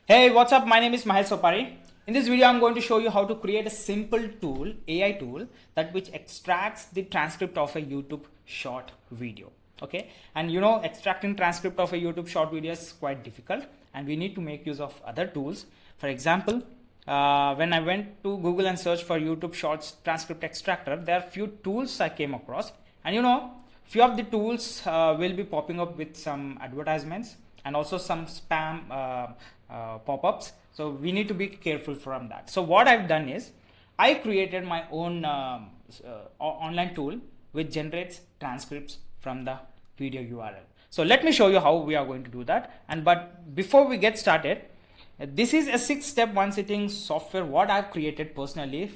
Hey, what's up? My name is Mahesh Sopari. In this video, I'm going to show you how to create a simple tool, AI tool, that which extracts the transcript of a YouTube short video. Okay, and you know, extracting transcript of a YouTube short video is quite difficult, and we need to make use of other tools. For example, when I went to Google and searched for YouTube Shorts transcript extractor, there are few tools I came across, and you know, few of the tools will be popping up with some advertisements and also some spam pop-ups, so we need to be careful from that. So what I've done is I created my own online tool which generates transcripts from the video URL. So let me show you how we are going to do that. And but before we get started, this is a 6-step one sitting software what I've created personally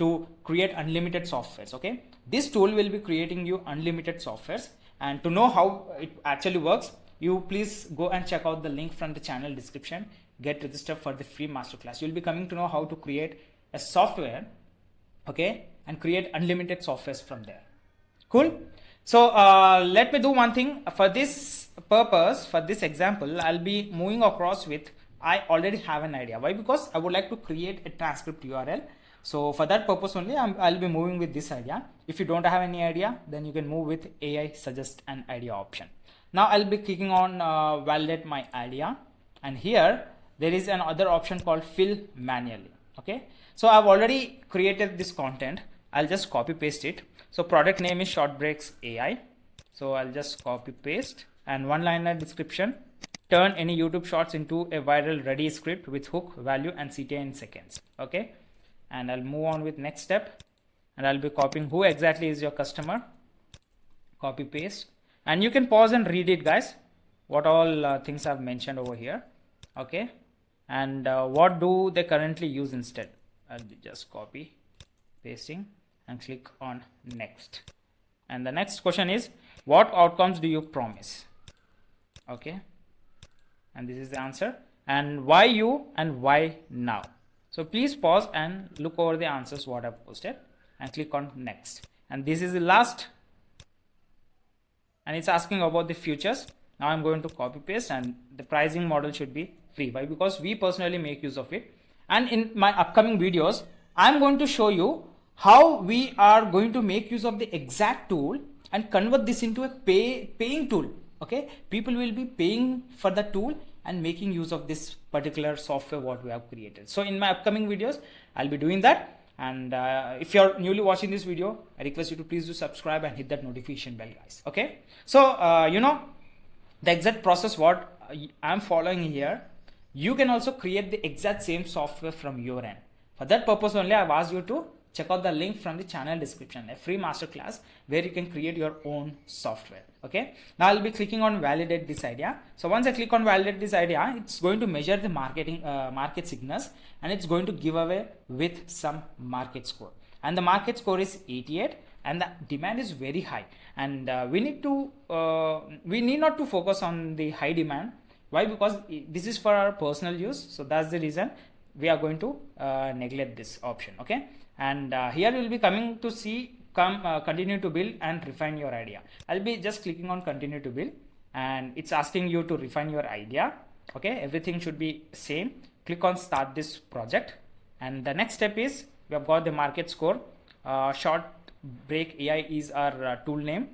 to create unlimited softwares. Okay, this tool will be creating you unlimited softwares, and to know how it actually works, you please go and check out the link from the channel description. Get registered for the free masterclass. You'll be coming to know how to create a software, okay, and create unlimited softwares from there. Cool. So let me do one thing for this purpose. For this example, I'll be moving across with, I already have an idea. Why? Because I would like to create a transcript URL. So for that purpose only, I'll be moving with this idea. If you don't have any idea, then you can move with AI suggest an idea option. Now I'll be clicking on validate my idea, and here there is another option called fill manually. Okay, so I've already created this content. I'll just copy paste it. So product name is short breaks AI. So I'll just copy paste, and one liner description: turn any YouTube shorts into a viral ready script with hook, value and CTA in seconds. Okay, and I'll move on with next step, and I'll be copying who exactly is your customer. Copy paste, and you can pause and read it, guys, what all things I've mentioned over here. Okay, and what do they currently use instead. I'll be just copy pasting and click on next, and the next question is, what outcomes do you promise? Okay, and this is the answer, and why you and why now. So please pause and look over the answers what I've posted and click on next, and this is the last, and it's asking about the futures. Now I'm going to copy paste, and the pricing model should be free. Why? Because we personally make use of it, and in my upcoming videos I'm going to show you how we are going to make use of the exact tool and convert this into a paying tool. Okay, people will be paying for the tool and making use of this particular software what we have created. So in my upcoming videos I'll be doing that. And if you're newly watching this video, I request you to please do subscribe and hit that notification bell, guys. Okay, so you know, the exact process what I'm following here, you can also create the exact same software from your end. For that purpose only, I've asked you to check out the link from the channel description, a free masterclass where you can create your own software. Okay, now I'll be clicking on validate this idea. So once I click on validate this idea, it's going to measure the market signals, and it's going to give away with some market score, and the market score is 88, and the demand is very high, and we need not to focus on the high demand. Why? Because this is for our personal use, so that's the reason we are going to neglect this option. Okay, and here you will be coming to see continue to build and refine your idea. I'll be just clicking on continue to build, and it's asking you to refine your idea. Okay, everything should be same. Click on start this project, and the next step is we have got the market score. Short break AI is our tool name,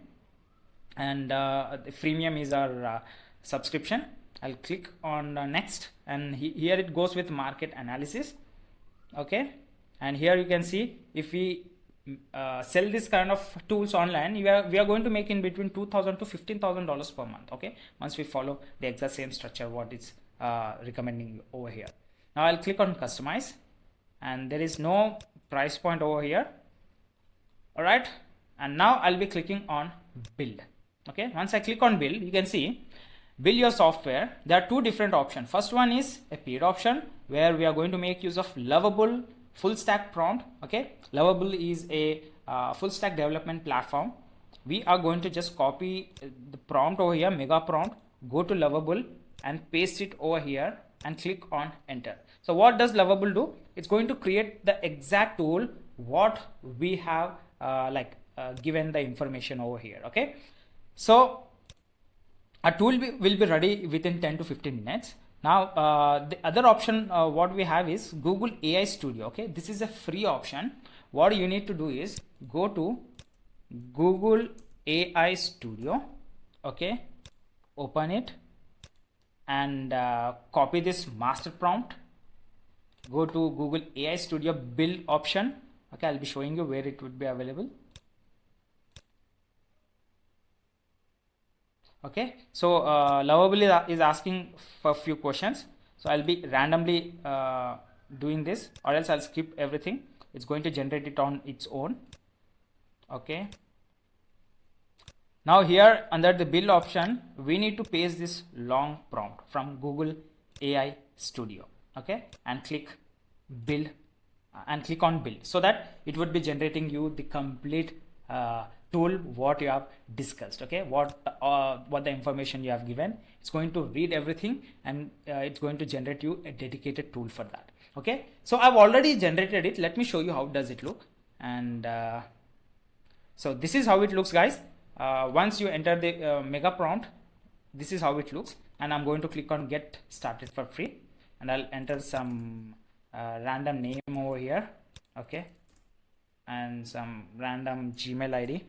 and the freemium is our subscription. I'll click on next, and here it goes with market analysis. Okay, and here you can see if we sell this kind of tools online, we are going to make in between $2,000 to $15,000 per month. Okay, once we follow the exact same structure what it's recommending over here. Now I'll click on customize, and there is no price point over here. All right, and now I'll be clicking on build. Okay, once I click on build, you can see build your software. There are two different options. First one is a paid option where we are going to make use of Lovable full stack prompt. Okay, Lovable is a full stack development platform. We are going to just copy the prompt over here, mega prompt, go to Lovable and paste it over here and click on enter. So what does Lovable do? It's going to create the exact tool what we have given the information over here. Okay, so a tool will be ready within 10 to 15 minutes. Now the other option what we have is Google AI Studio. Okay, this is a free option. What you need to do is go to Google AI Studio. Okay, open it and copy this master prompt. Go to Google AI Studio build option. Okay, I'll be showing you where it would be available. Okay, so Lovable is asking for a few questions, so I'll be randomly doing this, or else I'll skip everything. It's going to generate it on its own. Okay, now here under the build option we need to paste this long prompt from Google AI Studio. Okay, and click build and click on build, so that it would be generating you the complete tool what you have discussed. Okay, what the information you have given, it's going to read everything and it's going to generate you a dedicated tool for that. Okay, so I've already generated it. Let me show you how does it look. And so this is how it looks, guys. Once you enter the mega prompt, this is how it looks, and I'm going to click on get started for free, and I'll enter some random name over here. Okay, and some random Gmail ID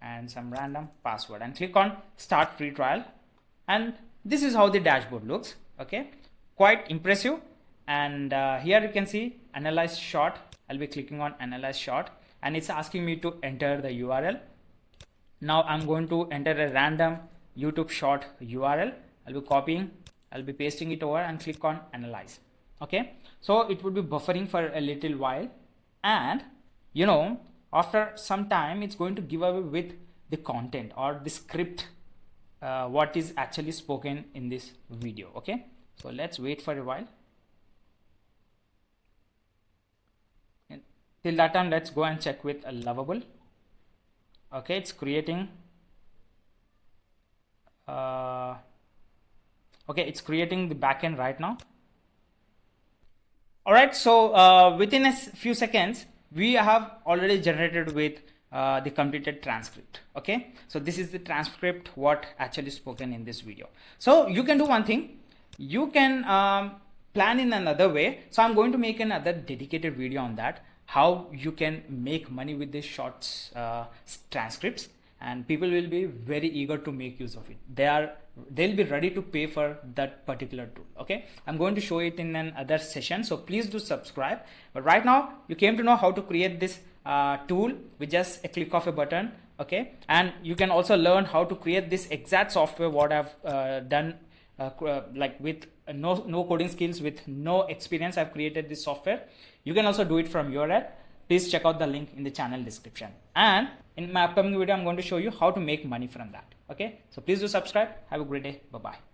and some random password, and click on start free trial. And this is how the dashboard looks. Okay, quite impressive. And here you can see analyze short. I'll be clicking on analyze short, and it's asking me to enter the URL. Now I'm going to enter a random YouTube short URL. I'll be copying, I'll be pasting it over and click on analyze. Okay, so it would be buffering for a little while, and you know, after some time it's going to give away with the content or the script what is actually spoken in this video. Okay, so let's wait for a while. And till that time, let's go and check with a Lovable. Okay, it's creating okay, it's creating the backend right now. All right, so within a few seconds we have already generated with the completed transcript. Okay, so this is the transcript what actually spoken in this video. So you can do one thing, you can plan in another way. So I'm going to make another dedicated video on that, how you can make money with these short transcripts, and people will be very eager to make use of it. They'll be ready to pay for that particular tool. Okay, I'm going to show it in another session, so please do subscribe. But right now you came to know how to create this tool with just a click of a button. Okay, and you can also learn how to create this exact software what I've done like with no coding skills, with no experience. I've created this software. You can also do it from your end. Please check out the link in the channel description, and in my upcoming video I'm going to show you how to make money from that. Okay, so please do subscribe. Have a great day. Bye bye.